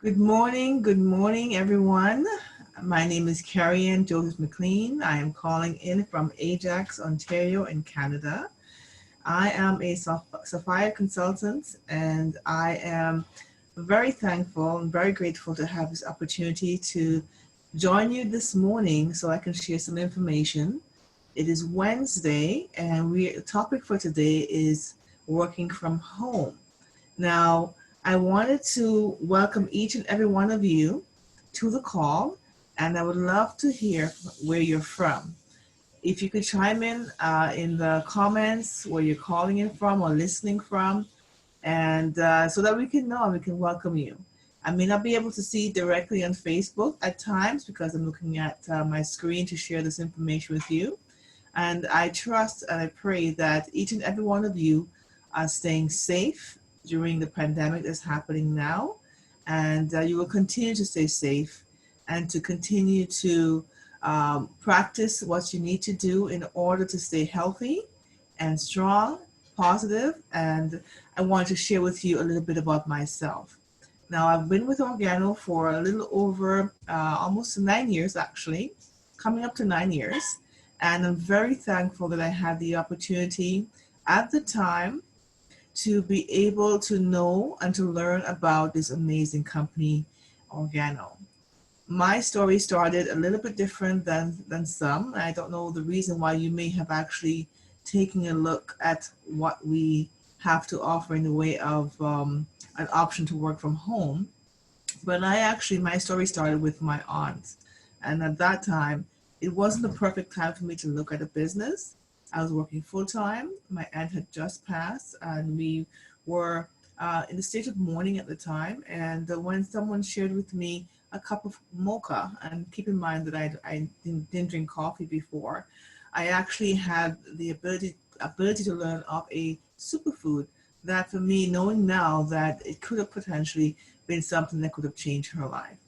Good morning, everyone. My name is Kerry Ann McLean. I am calling in from Ajax, Ontario, in Canada. I am a Sapphire consultant, and I am very thankful and very grateful to have this opportunity to join you this morning so I can share some information. It is Wednesday, and the topic for today is working from home. Now, I wanted to welcome each and every one of you to the call, and I would love to hear where you're from. If you could chime in the comments where you're calling in from or listening from, and so that we can know and we can welcome you. I may not be able to see directly on Facebook at times because I'm looking at my screen to share this information with you. And I trust and I pray that each and every one of you are staying safe during the pandemic that's happening now. And you will continue to stay safe and to continue to practice what you need to do in order to stay healthy and strong, positive. And I want to share with you a little bit about myself. Now, I've been with Organo for a little over almost 9 years, actually, coming up to 9 years. And I'm very thankful that I had the opportunity at the time to be able to know and to learn about this amazing company, Organo. My story started a little bit different than some. I don't know the reason why you may have actually taken a look at what we have to offer in the way of an option to work from home. But my story started with my aunt. And at that time, it wasn't the perfect time for me to look at a business. I was working full time. My aunt had just passed, and we were in the state of mourning at the time. And when someone shared with me a cup of mocha, and keep in mind that I didn't drink coffee before, I actually had the ability to learn of a superfood that, for me, knowing now that it could have potentially been something that could have changed her life.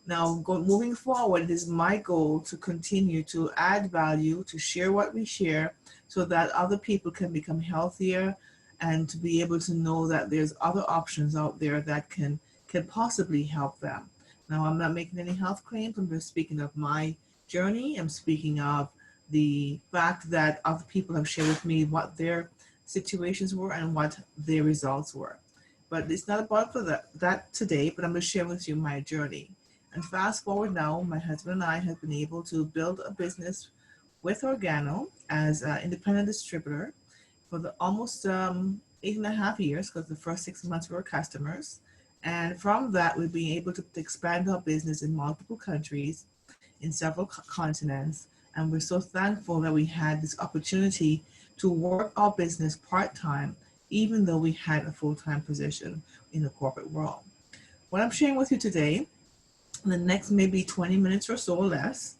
Now, moving forward, it is my goal to continue to add value, to share what we share, so that other people can become healthier and to be able to know that there's other options out there that can possibly help them. Now, I'm not making any health claims. I'm just speaking of my journey. I'm speaking of the fact that other people have shared with me what their situations were and what their results were. But it's not about for that today, but I'm going to share with you my journey. And fast forward now, my husband and I have been able to build a business with Organo as an independent distributor for the almost 8.5 years, because the first 6 months we were customers. And from that, we've been able to expand our business in multiple countries, in several continents. And we're so thankful that we had this opportunity to work our business part time, even though we had a full time position in the corporate world. What I'm sharing with you today, in the next maybe 20 minutes or so or less,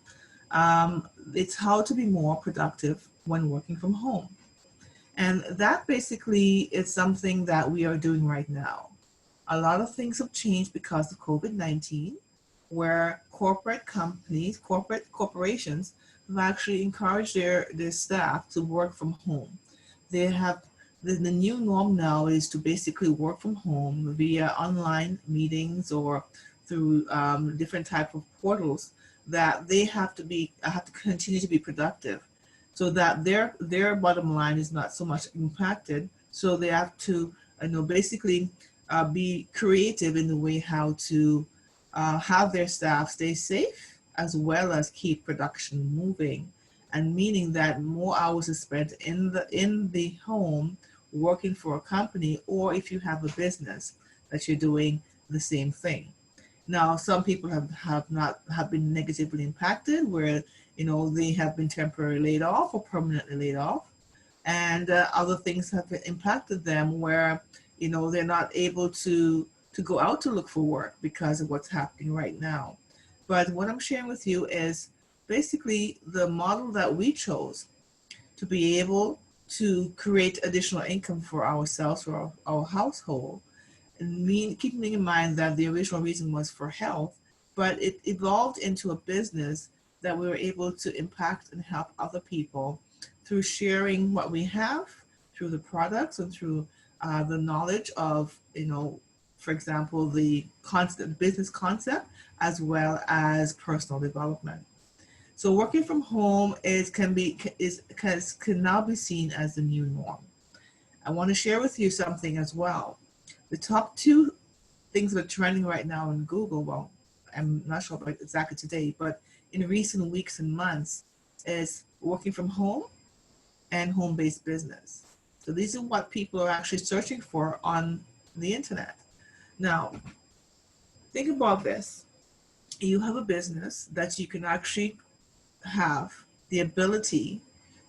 um, it's how to be more productive when working from home. And that basically is something that we are doing right now. A lot of things have changed because of COVID-19, where corporate companies, corporations have actually encouraged their staff to work from home. They have the new norm now is to basically work from home via online meetings or through different type of portals, that they have to continue to be productive, so that their bottom line is not so much impacted. So they have to basically be creative in the way how to have their staff stay safe as well as keep production moving, and meaning that more hours is spent in the home working for a company, or if you have a business that you're doing the same thing. Now, some people have not have been negatively impacted, where they have been temporarily laid off or permanently laid off, and other things have impacted them where they're not able to go out to look for work because of what's happening right now. But what I'm sharing with you is basically the model that we chose to be able to create additional income for ourselves or our household, and keeping in mind that the original reason was for health, but it evolved into a business that we were able to impact and help other people through sharing what we have, through the products and through the knowledge of for example, the concept, business concept, as well as personal development. So working from home can now be seen as the new norm. I want to share with you something as well. The top two things that are trending right now in Google, well, I'm not sure about exactly today, but in recent weeks and months, is working from home and home-based business. So these are what people are actually searching for on the internet. Now, think about this. You have a business that you can actually have the ability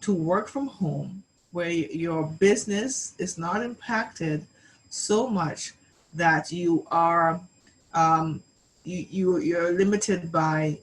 to work from home, where your business is not impacted so much that you are you're limited by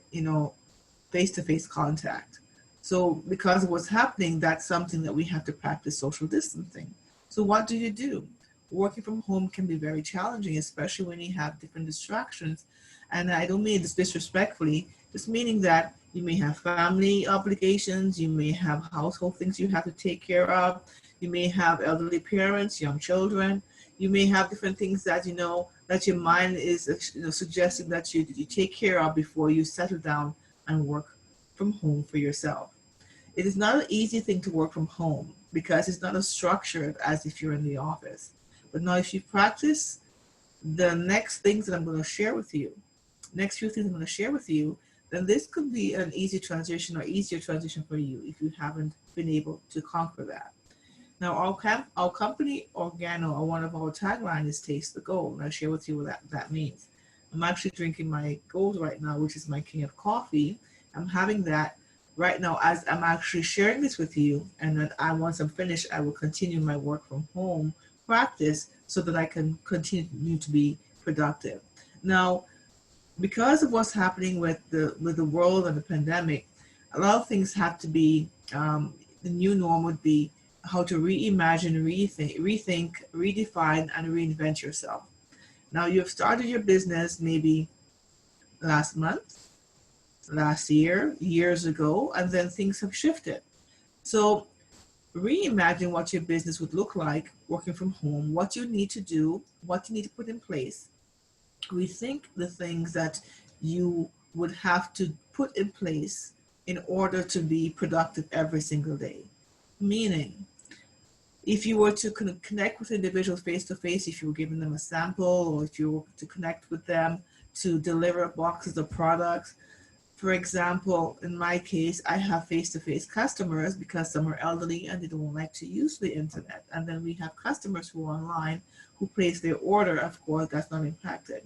face-to-face contact. So because of what's happening, that's something that we have to practice social distancing. So what do you do? Working from home can be very challenging, especially when you have different distractions. And I don't mean this disrespectfully, just meaning that you may have family obligations, you may have household things you have to take care of, you may have elderly parents, young children, you may have different things that that your mind is suggesting that you take care of before you settle down and work from home for yourself. It is not an easy thing to work from home because it's not as structured as if you're in the office. But now if you practice the next things that I'm going to share with you, next few things I'm going to share with you, then this could be an easy transition or easier transition for you if you haven't been able to conquer that. Now, our company, Organo, or one of our taglines is Taste the Gold. And I'll share with you what that means. I'm actually drinking my gold right now, which is my king of coffee. I'm having that right now as I'm actually sharing this with you. And then once I'm finished, I will continue my work from home practice so that I can continue to be productive. Now, because of what's happening with the world and the pandemic, a lot of things have to be, the new norm would be how to reimagine, rethink, redefine, and reinvent yourself. Now, you've started your business maybe last month, last year, years ago, and then things have shifted. So reimagine what your business would look like working from home, what you need to do, what you need to put in place. Rethink the things that you would have to put in place in order to be productive every single day. Meaning, if you were to connect with individuals face to face, if you were giving them a sample, or if you were to connect with them to deliver boxes of products. For example, in my case, I have face-to-face customers because some are elderly and they don't like to use the internet. And then we have customers who are online who place their order. Of course, that's not impacted.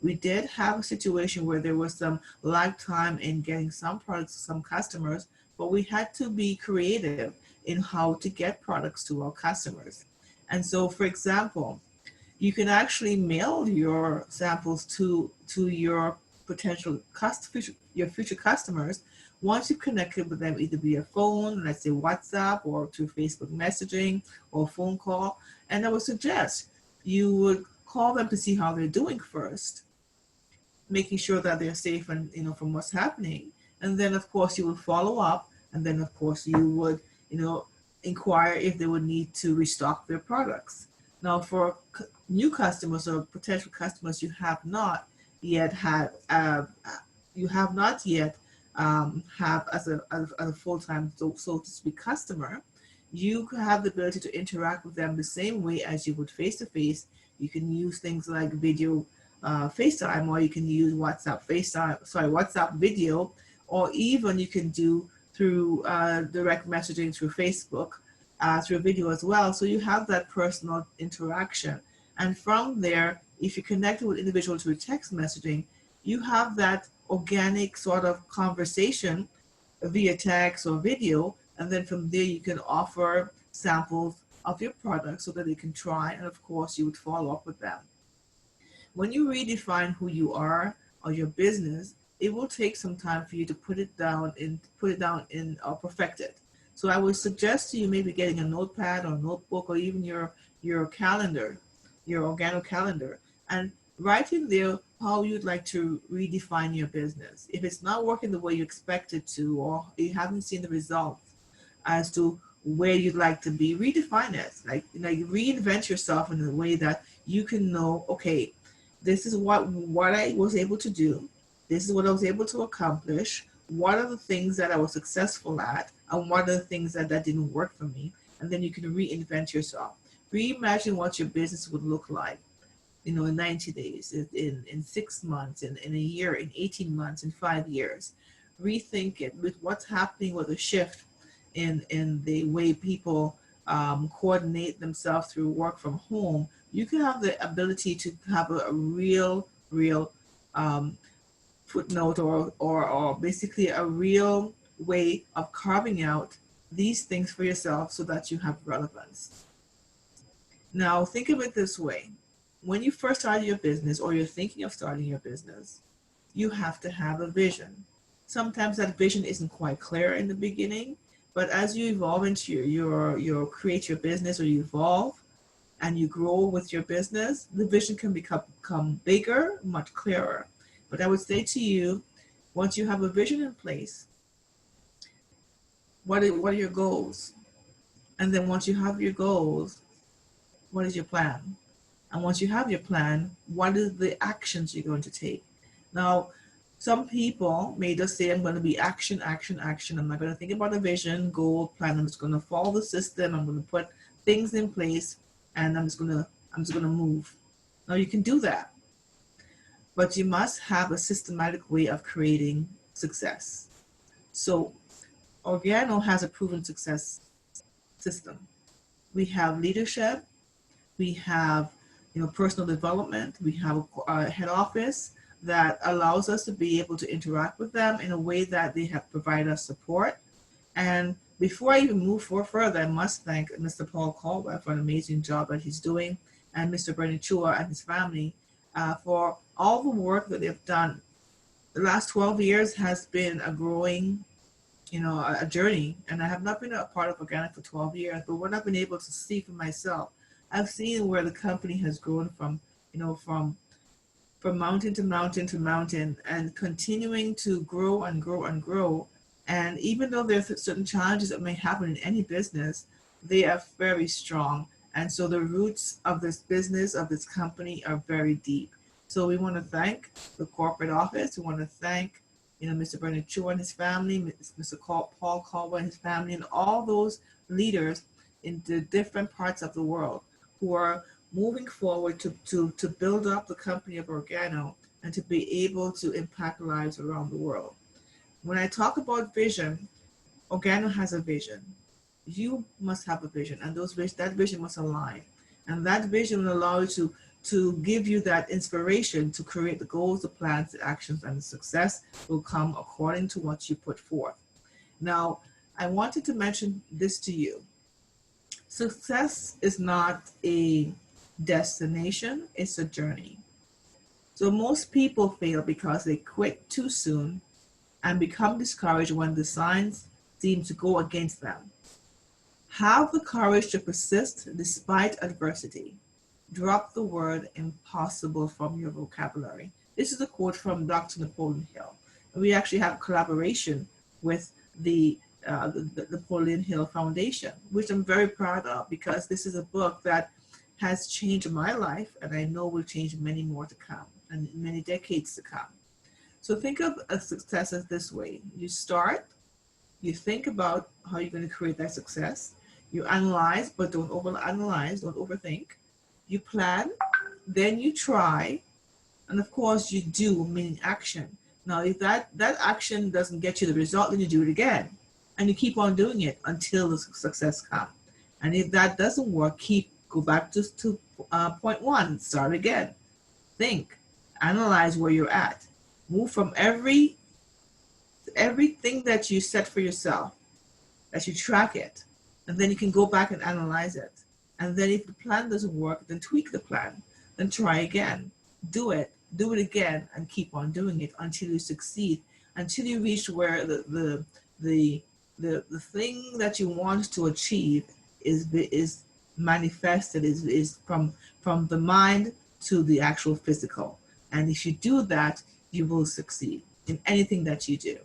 We did have a situation where there was some lag time in getting some products to some customers, but we had to be creative in how to get products to our customers. And so, for example, you can actually mail your samples to your potential your future customers once you've connected with them either via phone, let's say WhatsApp, or through Facebook messaging or phone call. And I would suggest you would call them to see how they're doing first, making sure that they're safe and from what's happening. And then of course you will follow up, and then of course you would inquire if they would need to restock their products. Now, for new customers or potential customers you have not yet have as a full-time, so to speak, customer, you have the ability to interact with them the same way as you would face-to-face. You can use things like video FaceTime, or you can use WhatsApp video, or even you can do through direct messaging through Facebook, through video as well. So you have that personal interaction. And from there, if you connect with individuals through text messaging, you have that organic sort of conversation via text or video. And then from there, you can offer samples of your product so that they can try. And of course, you would follow up with them. When you redefine who you are or your business, it will take some time for you to put it down in or perfect it. So I would suggest to you maybe getting a notepad or notebook, or even your calendar, your Organo calendar, and write in there how you'd like to redefine your business. If it's not working the way you expect it to, or you haven't seen the results as to where you'd like to be, redefine it. Like you reinvent yourself in a way that you can know, okay, This is what I was able to do. This is what I was able to accomplish. What are the things that I was successful at, and what are the things that didn't work for me? And then you can reinvent yourself. Reimagine what your business would look like, in 90 days, in 6 months, in a year, in 18 months, in 5 years. Rethink it with what's happening with a shift in the way people coordinate themselves through work from home. You can have the ability to have a real um, footnote or basically a real way of carving out these things for yourself so that you have relevance. Now, think of it this way. When you first started your business or you're thinking of starting your business, you have to have a vision. Sometimes that vision isn't quite clear in the beginning, but as you evolve into your create your business, or you evolve and you grow with your business, the vision can become bigger, much clearer. But I would say to you, once you have a vision in place, what are your goals? And then once you have your goals, what is your plan? And once you have your plan, what is the actions you're going to take? Now, some people may just say, I'm going to be action, action, action. I'm not going to think about a vision, goal, plan. I'm just going to follow the system. I'm going to put things in place, and I'm just going to move. Now, you can do that, but you must have a systematic way of creating success. So, Organo has a proven success system. We have leadership, we have personal development, we have a head office that allows us to be able to interact with them in a way that they have provided us support. And before I even move further, I must thank Mr. Paul Caldwell for an amazing job that he's doing, and Mr. Bernie Chua and his family for all the work that they've done. The last 12 years has been a growing a journey, and I have not been a part of Organic for 12 years, but what I've been able to see for myself, I've seen where the company has grown from mountain to mountain to mountain, and continuing to grow and grow and grow. And even though there's certain challenges that may happen in any business, they are very strong. And so the roots of this business, of this company, are very deep. So we want to thank the corporate office. We want to thank Mr. Bernard Chua and his family, Mr. Paul Caldwell and his family, and all those leaders in the different parts of the world who are moving forward to build up the company of Organo and to be able to impact lives around the world. When I talk about vision, Organo has a vision. You must have a vision, and that vision must align. And that vision will allow you to give you that inspiration to create the goals, the plans, the actions, and the success will come according to what you put forth. Now, I wanted to mention this to you. Success is not a destination, it's a journey. So most people fail because they quit too soon and become discouraged when the signs seem to go against them. Have the courage to persist despite adversity. Drop the word impossible from your vocabulary. This is a quote from Dr. Napoleon Hill. And we actually have a collaboration with the Napoleon Hill Foundation, which I'm very proud of, because this is a book that has changed my life, and I know will change many more to come and many decades to come. So think of a success as this way. You start, you think about how you're going to create that success. You analyze, but don't overanalyze, don't overthink. You plan, then you try, and of course you do, meaning action. Now, if that action doesn't get you the result, then you do it again. And you keep on doing it until the success comes. And if that doesn't work, go back to point one, start again. Think, analyze where you're at. Move from everything that you set for yourself, that you track it, and then you can go back and analyze it. And then if the plan doesn't work, then tweak the plan, then try again. Do it again, and keep on doing it until you succeed, until you reach where the thing that you want to achieve is manifested, is from the mind to the actual physical. And if you do that, you will succeed in anything that you do.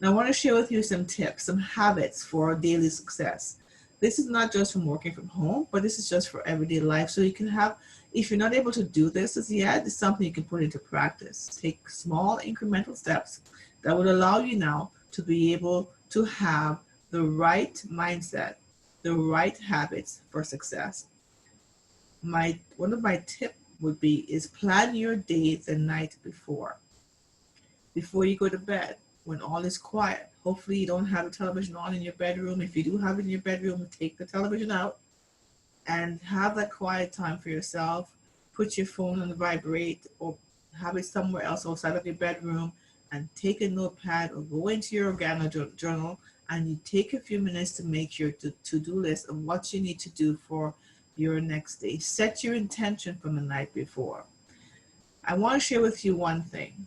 Now, I want to share with you some tips, some habits for daily success. This is not just from working from home, but this is just for everyday life. So you can have, If you're not able to do this as yet, it's something you can put into practice. Take small incremental steps that would allow you now to be able to have the right mindset, the right habits for success. One of my tip would be is plan your day the night before you go to bed, when all is quiet. Hopefully you don't have the television on in your bedroom. If you do have it in your bedroom, take the television out and have that quiet time for yourself. Put your phone on vibrate or have it somewhere else outside of your bedroom, and take a notepad or go into your ORGANO journal, and you take a few minutes to make your to-do list of what you need to do for your next day. Set your intention from the night before. I want to share with you one thing.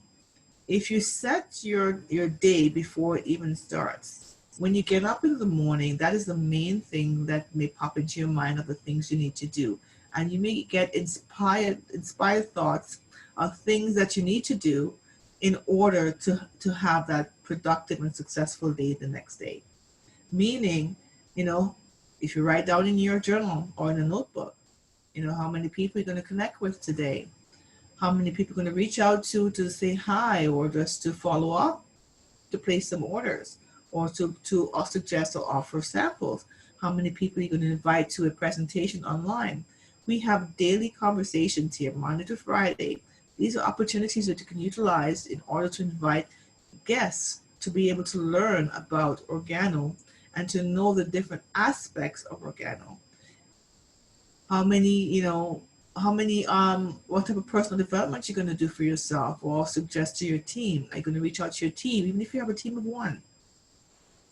If you set your day before it even starts, when you get up in the morning, that is the main thing that may pop into your mind of the things you need to do. And you may get inspired thoughts of things that you need to do in order to have that productive and successful day the next day. Meaning, you know, if you write down in your journal or in a notebook, how many people you're going to connect with today, how many people are going to reach out to say hi, or just to follow up, to place some orders, or to suggest or offer samples. How many people are you going to invite to a presentation online? We have daily conversations here, Monday to Friday. These are opportunities that you can utilize in order to invite guests to be able to learn about ORGANO and to know the different aspects of ORGANO. How many, what type of personal development you're going to do for yourself or suggest to your team. Are you going to reach out to your team, even if you have a team of one?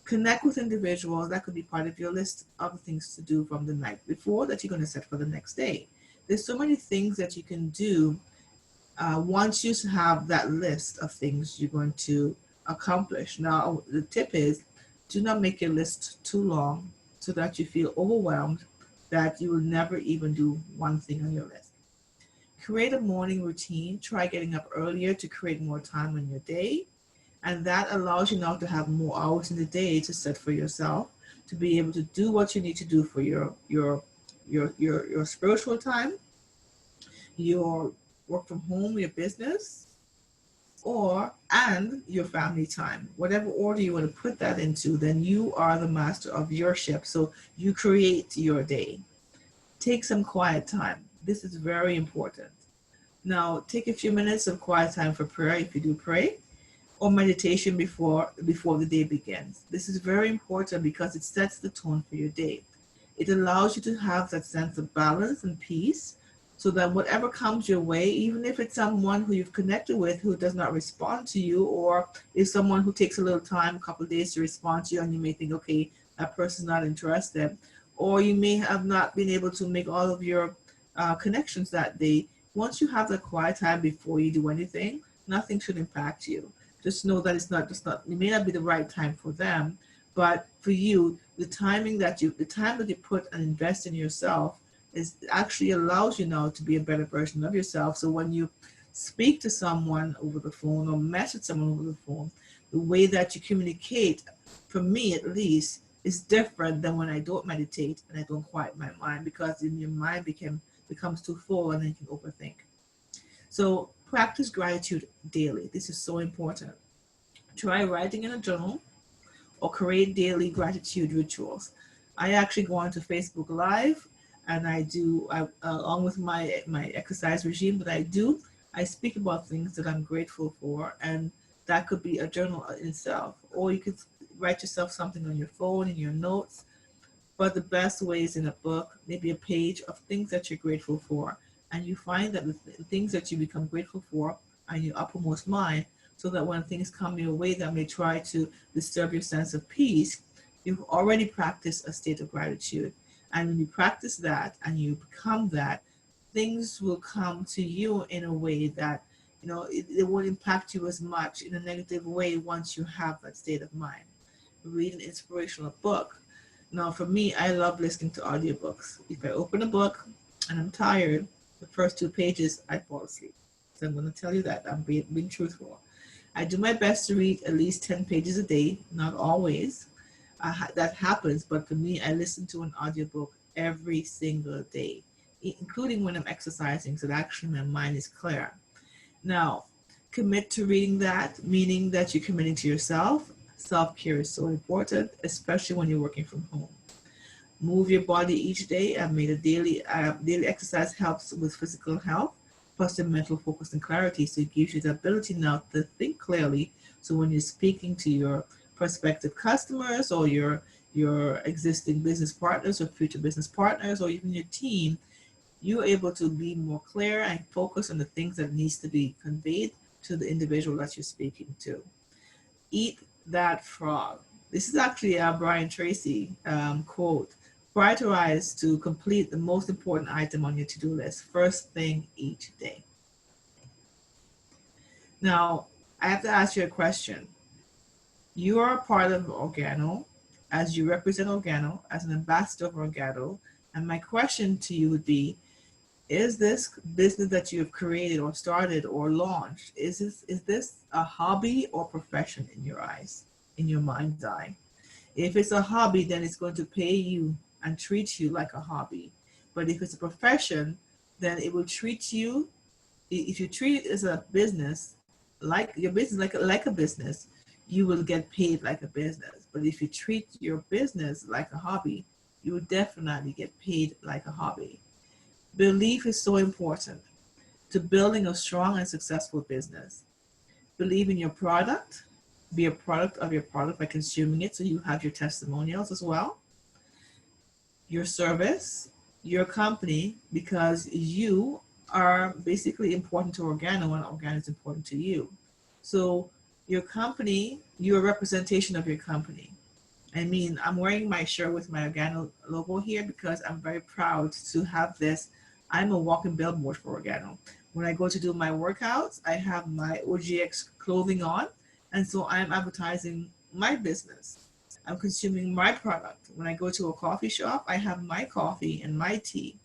Connect with individuals. That could be part of your list of things to do from the night before that you're going to set for the next day. There's so many things that you can do once you have that list of things you're going to accomplish. Now, the tip is, do not make your list too long so that you feel overwhelmed that you will never even do one thing on your list. Create a morning routine. Try getting up earlier to create more time in your day. And that allows you now to have more hours in the day to set for yourself, to be able to do what you need to do for your spiritual time, your work from home, your business, and your family time. Whatever order you want to put that into, then you are the master of your ship. So you create your day. Take some quiet time. This is very important. Now, take a few minutes of quiet time for prayer if you do pray, or meditation before the day begins. This is very important because it sets the tone for your day. It allows you to have that sense of balance and peace, so that whatever comes your way, even if it's someone who you've connected with who does not respond to you, or is someone who takes a little time, a couple of days to respond to you, and you may think, okay, that person's not interested, or you may have not been able to make all of your connections that day. Once you have that quiet time before you do anything, nothing should impact you. Just know that it may not be the right time for them, but for you, the time that you put and invest in yourself is actually allows you now to be a better version of yourself. So when you speak to someone over the phone or message someone over the phone, the way that you communicate, for me at least, is different than when I don't meditate and I don't quiet my mind, because then your mind becomes too full and then you can overthink. So practice gratitude daily. This is so important. Try writing in a journal or create daily gratitude rituals. I actually go onto Facebook Live, and along with my exercise regime that I speak about things that I'm grateful for, and that could be a journal in itself, or you could write yourself something on your phone in your notes. But the best way is in a book, maybe a page of things that you're grateful for, and you find that the things that you become grateful for are in your uppermost mind, so that when things come your way that may try to disturb your sense of peace, you've already practiced a state of gratitude. And when you practice that and you become that, things will come to you in a way that, it won't impact you as much in a negative way once you have that state of mind. Read an inspirational book. Now, for me, I love listening to audiobooks. If I open a book and I'm tired, the first 2 pages, I fall asleep. So I'm going to tell you that. I'm being truthful. I do my best to read at least 10 pages a day, not always. That happens, but for me, I listen to an audiobook every single day. including when I'm exercising, so that actually my mind is clear. Now, commit to reading that, meaning that you're committing to yourself. Self-care is so important, especially when you're working from home. Move your body each day. I've made a daily exercise helps with physical health, plus the mental focus and clarity. So it gives you the ability now to think clearly. So when you're speaking to your prospective customers or your existing business partners or future business partners or even your team, you're able to be more clear and focus on the things that needs to be conveyed to the individual that you're speaking to. Eat that frog. This is actually a Brian Tracy quote. Prioritize to complete the most important item on your to-do list first thing each day. Now, I have to ask you a question. You are a part of ORGANO, as you represent ORGANO, as an ambassador of ORGANO, and my question to you would be, is this business that you have created or started or launched, is this a hobby or profession in your eyes, in your mind's eye? If it's a hobby, then it's going to pay you and treat you like a hobby. But if it's a profession, then it will treat you, if you treat it as a business, like your business, like a business, you will get paid like a business. But if you treat your business like a hobby, you will definitely get paid like a hobby. Belief is so important to building a strong and successful business. Believe in your product, be a product of your product by consuming it so you have your testimonials as well. Your service, your company, because you are basically important to ORGANO and ORGANO is important to you. So your company, you're a representation of your company. I mean, I'm wearing my shirt with my ORGANO logo here because I'm very proud to have this. I'm a walking billboard for ORGANO. When I go to do my workouts, I have my OGX clothing on, and so I'm advertising my business. I'm consuming my product. When I go to a coffee shop, I have my coffee and my tea.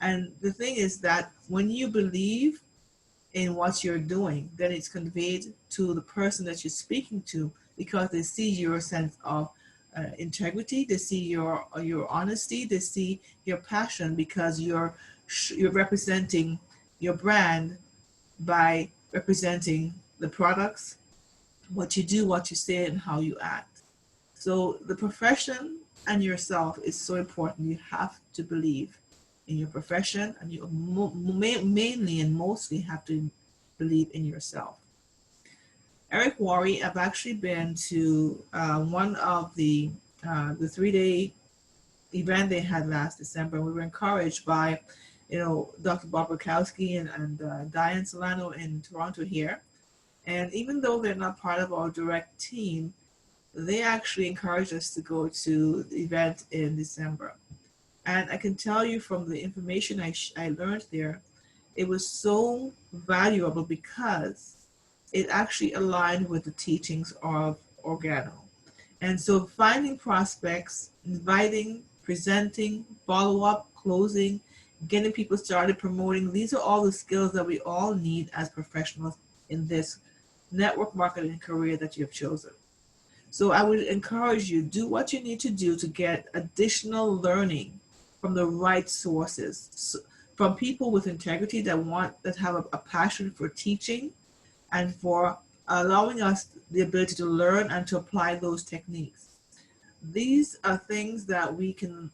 And the thing is that when you believe in what you're doing, then it's conveyed to the person that you're speaking to because they see your sense of integrity, they see your honesty, they see your passion because you're representing your brand by representing the products, what you do, what you say, and how you act. So the profession and yourself is so important. You have to believe in your profession, and you mainly and mostly have to believe in yourself. Eric Worre, I've actually been to one of the 3-day event they had last December. We were encouraged by, Dr. Bob Rakowski and Diane Solano in Toronto here. And even though they're not part of our direct team, they actually encouraged us to go to the event in December. And I can tell you from the information I learned there, it was so valuable because it actually aligned with the teachings of ORGANO. And so finding prospects, inviting, presenting, follow-up, closing, getting people started, promoting, these are all the skills that we all need as professionals in this network marketing career that you have chosen. So I would encourage you, do what you need to do to get additional learning from the right sources, from people with integrity that have a passion for teaching and for allowing us the ability to learn and to apply those techniques. These are things that we can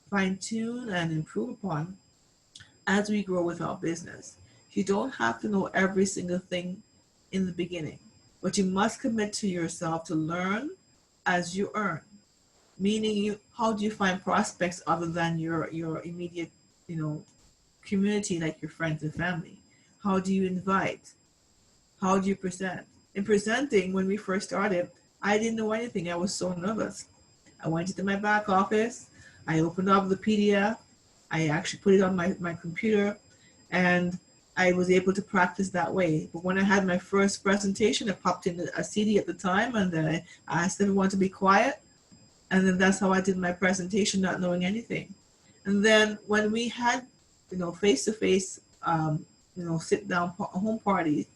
fine tune and improve upon as we grow with our business. You don't have to know every single thing in the beginning, but you must commit to yourself to learn as you earn. Meaning, how do you find prospects other than your immediate, community, like your friends and family? How do you invite? How do you present? In presenting, when we first started, I didn't know anything. I was so nervous. I went into my back office. I opened up the PDF. I actually put it on my computer, and I was able to practice that way. But when I had my first presentation, I popped in a CD at the time, and then I asked everyone to be quiet. And then that's how I did my presentation, not knowing anything. And then when we had, face-to-face, sit-down home parties,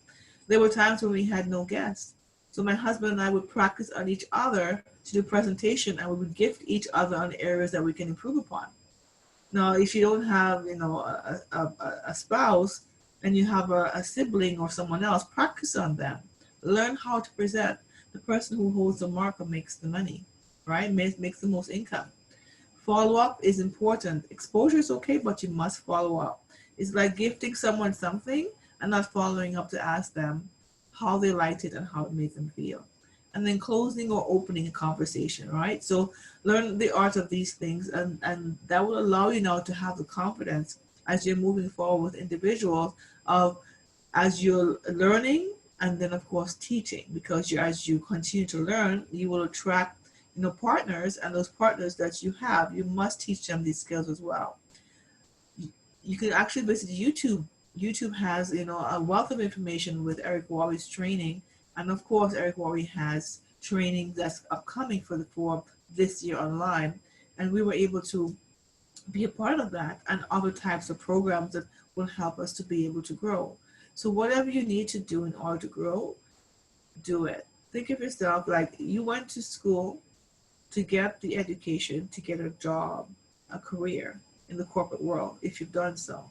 there were times when we had no guests. So my husband and I would practice on each other to do presentation, and we would gift each other on areas that we can improve upon. Now, if you don't have, a spouse and you have a sibling or someone else, practice on them. Learn how to present. The person who holds the marker makes the money, right? Makes the most income. Follow up is important. Exposure is okay, but you must follow up. It's like gifting someone something and not following up to ask them how they liked it and how it made them feel. And then closing or opening a conversation, right? So learn the art of these things, and that will allow you now to have the confidence as you're moving forward with individuals of as you're learning and then of course teaching, because as you continue to learn, you will attract partners, and those partners that you have, you must teach them these skills as well. You can actually visit YouTube has a wealth of information with Eric Worre's training, and of course Eric Worre has training that's upcoming for this year online, and we were able to be a part of that and other types of programs that will help us to be able to grow. So whatever you need to do in order to grow, do it. Think of yourself like you went to school to get the education, to get a job, a career in the corporate world, if you've done so.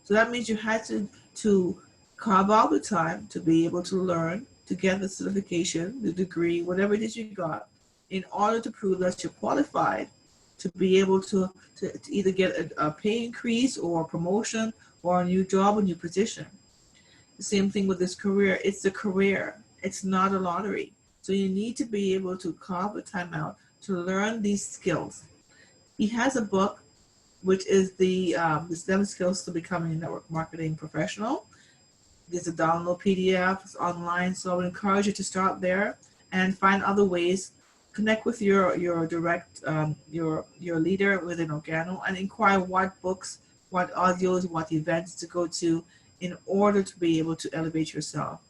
So that means you had to carve out the time to be able to learn, to get the certification, the degree, whatever it is you got, in order to prove that you're qualified to be able to either get a pay increase or a promotion or a new job, a new position. The same thing with this career. It's a career. It's not a lottery. So you need to be able to carve the time out to learn these skills. He has a book, which is the 7 skills to becoming a network marketing professional. There's a download PDF. It's online. So I would encourage you to start there and find other ways. Connect with your direct your leader within ORGANO and inquire what books, what audios, what events to go to in order to be able to elevate yourself.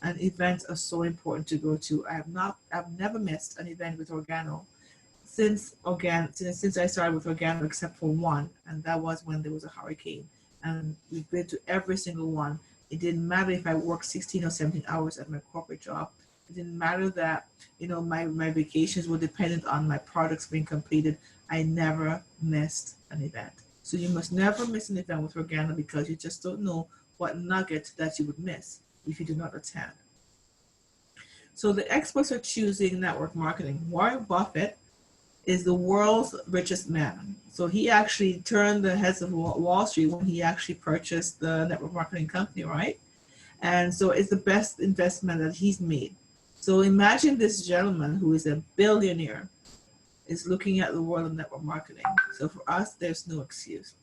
And events are so important to go to. I've never missed an event with ORGANO since I started with ORGANO, except for one, and that was when there was a hurricane. And we've been to every single one. It didn't matter if I worked 16 or 17 hours at my corporate job. It didn't matter that my vacations were dependent on my products being completed. I never missed an event. So you must never miss an event with ORGANO, because you just don't know what nugget that you would miss if you do not attend. So the experts are choosing network marketing. Warren Buffett is the world's richest man. So he actually turned the heads of Wall Street when he actually purchased the network marketing company, right? And so it's the best investment that he's made. So imagine this gentleman who is a billionaire is looking at the world of network marketing. So for us, there's no excuse.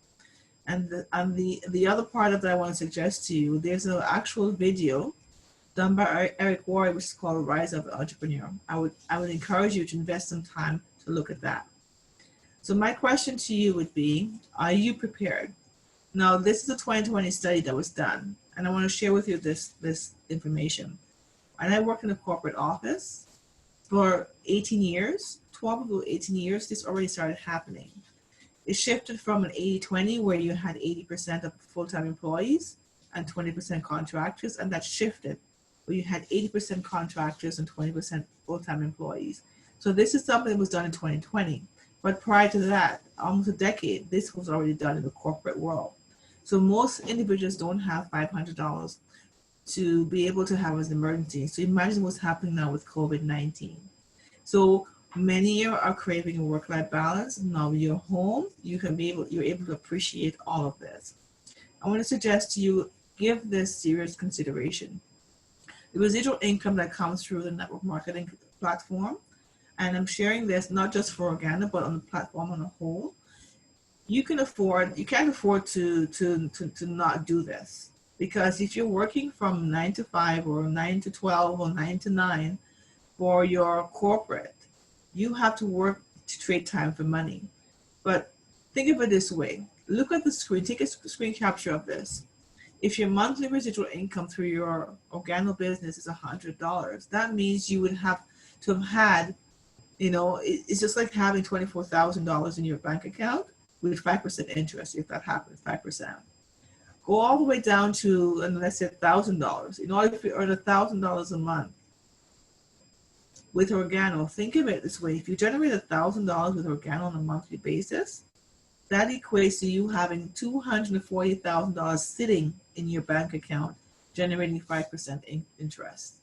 And the other part of that I want to suggest to you, there's an actual video done by Eric Worre, which is called Rise of the Entrepreneur. I would encourage you to invest some time to look at that. So my question to you would be, are you prepared? Now, this is a 2020 study that was done, and I want to share with you this information. And I worked in a corporate office for 18 years, 12 of those 18 years, this already started happening. It shifted from an 80-20 where you had 80% of full-time employees and 20% contractors, and that shifted where you had 80% contractors and 20% full-time employees. So this is something that was done in 2020. But prior to that, almost a decade, this was already done in the corporate world. So most individuals don't have $500 to be able to have as an emergency. So imagine what's happening now with COVID-19. So many are craving a work-life balance. Now you're home, you're able to appreciate all of this. I want to suggest to you, give this serious consideration. The residual income that comes through the network marketing platform, and I'm sharing this not just for ORGANO, but on the platform on a whole. You can't afford to not do this, because if you're working from 9 to 5 or 9 to 12 or 9 to 9 for your corporate, you have to work to trade time for money. But think of it this way. Look at the screen, take a screen capture of this. If your monthly residual income through your ORGANO business is $100, that means you would have to have had, it's just like having $24,000 in your bank account with 5% interest, if that happens, 5%. Go all the way down to, and let's say $1,000. In order to earn $1,000 a month with ORGANO, think of it this way. If you generate $1,000 with ORGANO on a monthly basis, That equates to you having $240,000 sitting in your bank account, generating 5% interest.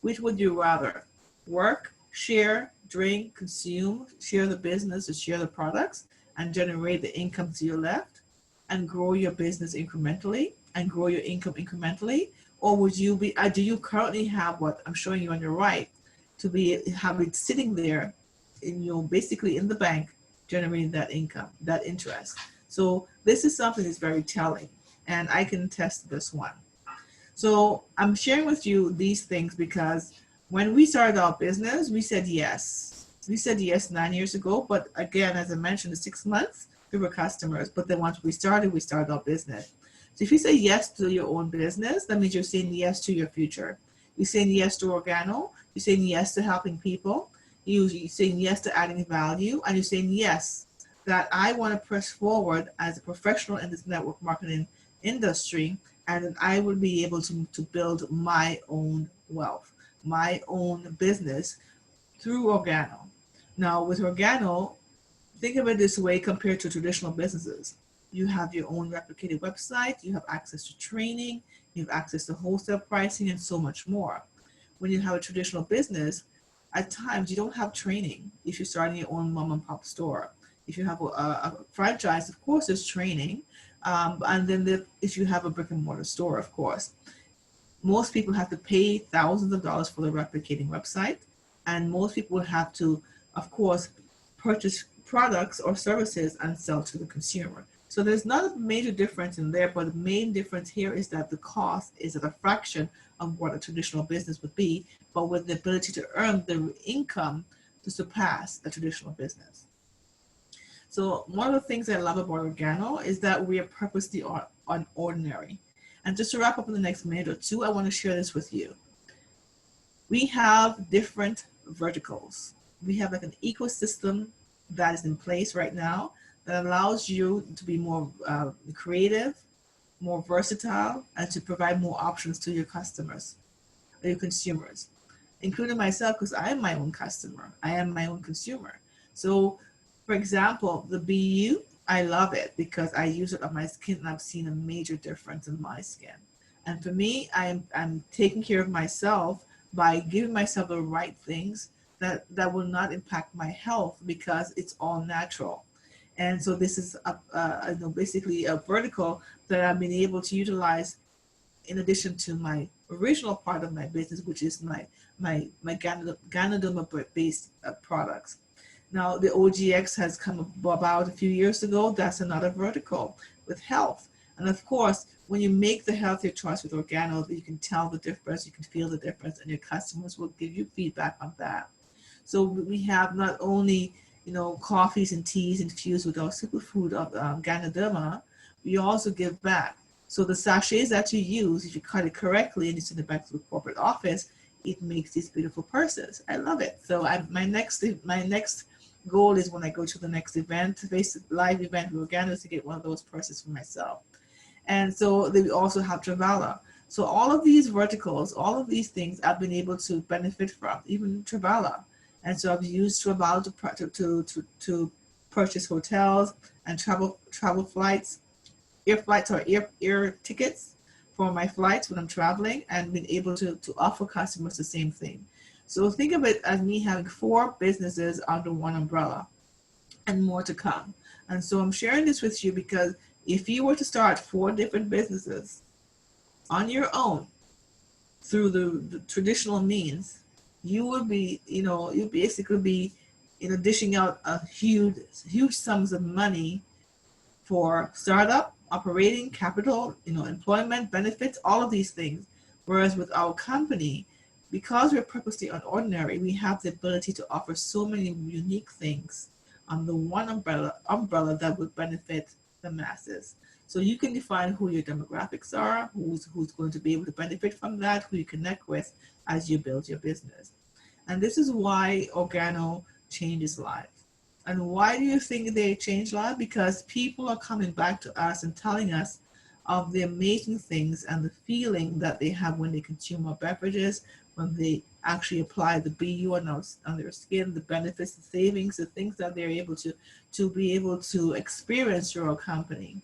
Which would you rather? Work, share, drink, consume, share the business or share the products and generate the income to your left and grow your business incrementally and grow your income incrementally? Or would you be, do you currently have what I'm showing you on your right to have it sitting there in basically in the bank generating that income, that interest? So this is something that's very telling, and I can test this one. So I'm sharing with you these things because when we started our business, we said yes. We said yes 9 years ago, but again, as I mentioned, in 6 months, we were customers. But then once we started our business. So if you say yes to your own business, that means you're saying yes to your future. You're saying yes to Organo. You're saying yes to helping people. You're saying yes to adding value. And you're saying yes, that I want to press forward as a professional in this network marketing industry, and I will be able to build my own wealth, my own business through Organo. Now, with Organo, think of it this way compared to traditional businesses. You have your own replicated website, you have access to training, you have access to wholesale pricing, and so much more. When you have a traditional business, at times you don't have training if you're starting your own mom and pop store. If you have a franchise, of course, there's training. And then if you have a brick and mortar store, of course, most people have to pay thousands of dollars for the replicating website. And most people have to, of course, purchase products or services and sell to the consumer. So there's not a major difference in there, but the main difference here is that the cost is at a fraction of what a traditional business would be, but with the ability to earn the income to surpass a traditional business. So one of the things I love about Organo is that we are purposely unordinary. And just to wrap up in the next minute or two, I want to share this with you. We have different verticals. We have like an ecosystem that is in place right now that allows you to be more creative, more versatile, and to provide more options to your customers, or your consumers, including myself, because I am my own customer. I am my own consumer. So, for example, the BU, I love it because I use it on my skin and I've seen a major difference in my skin. And for me, I'm taking care of myself by giving myself the right things that will not impact my health because it's all natural. And so this is basically a vertical that I've been able to utilize in addition to my original part of my business, which is my Ganoderma-based products. Now, the OGX has come about a few years ago. That's another vertical with health. And of course, when you make the healthier choice with Organo, you can tell the difference, you can feel the difference, and your customers will give you feedback on that. So we have not only, coffees and teas infused with our superfood of Ganoderma, we also give back. So the sachets that you use, if you cut it correctly and you send it back to the corporate office, it makes these beautiful purses. I love it. So my next goal is when I go to the next event, live event with Organo, to get one of those purses for myself. And so they also have Travala. So all of these verticals, all of these things I've been able to benefit from, even Travala. And so I've used Travala to purchase hotels and travel flights, air flights or air tickets for my flights when I'm traveling, and been able to offer customers the same thing. So think of it as me having 4 businesses under one umbrella and more to come. And so I'm sharing this with you because if you were to start 4 different businesses on your own through the traditional means, you would be, you basically be, dishing out a huge sums of money for startup, operating, capital, employment, benefits, all of these things. Whereas with our company, because we're purposely unordinary, we have the ability to offer so many unique things under one umbrella that would benefit the masses. So you can define who your demographics are, who's going to be able to benefit from that, who you connect with as you build your business. And this is why Organo changes lives. And why do you think they change lives? Because people are coming back to us and telling us of the amazing things and the feeling that they have when they consume our beverages, when they actually apply the BU on their skin, the benefits, the savings, the things that they're able to be able to experience through our company.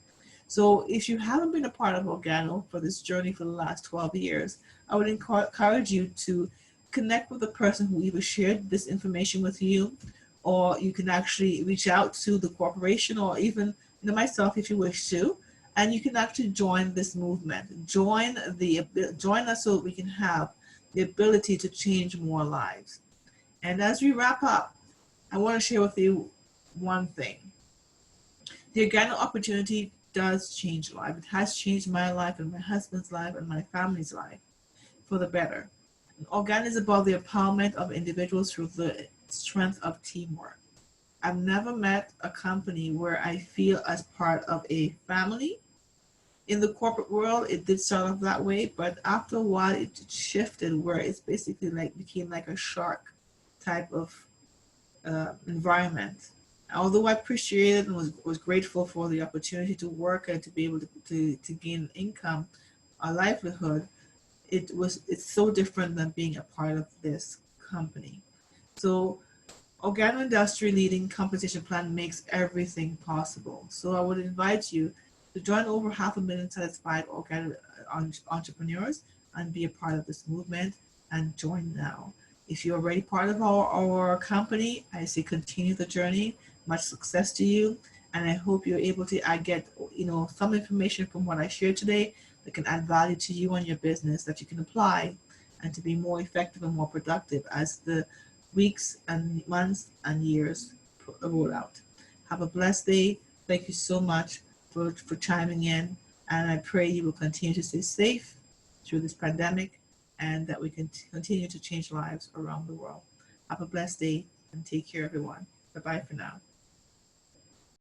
So if you haven't been a part of Organo for this journey for the last 12 years, I would encourage you to connect with the person who either shared this information with you, or you can actually reach out to the corporation, or even myself if you wish to, and you can actually join this movement. Join us so that we can have the ability to change more lives. And as we wrap up, I want to share with you one thing. The Organo opportunity does change life. It has changed my life and my husband's life and my family's life for the better. Organo is about the empowerment of individuals through the strength of teamwork. I've never met a company where I feel as part of a family. In the corporate world, it did start off that way, but after a while, it shifted where it's basically became like a shark type of environment. Although I appreciated and was grateful for the opportunity to work and to be able to gain income, a livelihood, it's so different than being a part of this company. So Organo Industry Leading Compensation Plan makes everything possible. So I would invite you to join over 500,000 satisfied Organo entrepreneurs and be a part of this movement, and join now. If you're already part of our company, I say continue the journey. Much success to you, and I hope you're able to get some information from what I shared today that can add value to you and your business, that you can apply and to be more effective and more productive as the weeks and months and years roll out. Have a blessed day. Thank you so much for chiming in, and I pray you will continue to stay safe through this pandemic, and that we can continue to change lives around the world. Have a blessed day and take care, everyone. Bye bye for now.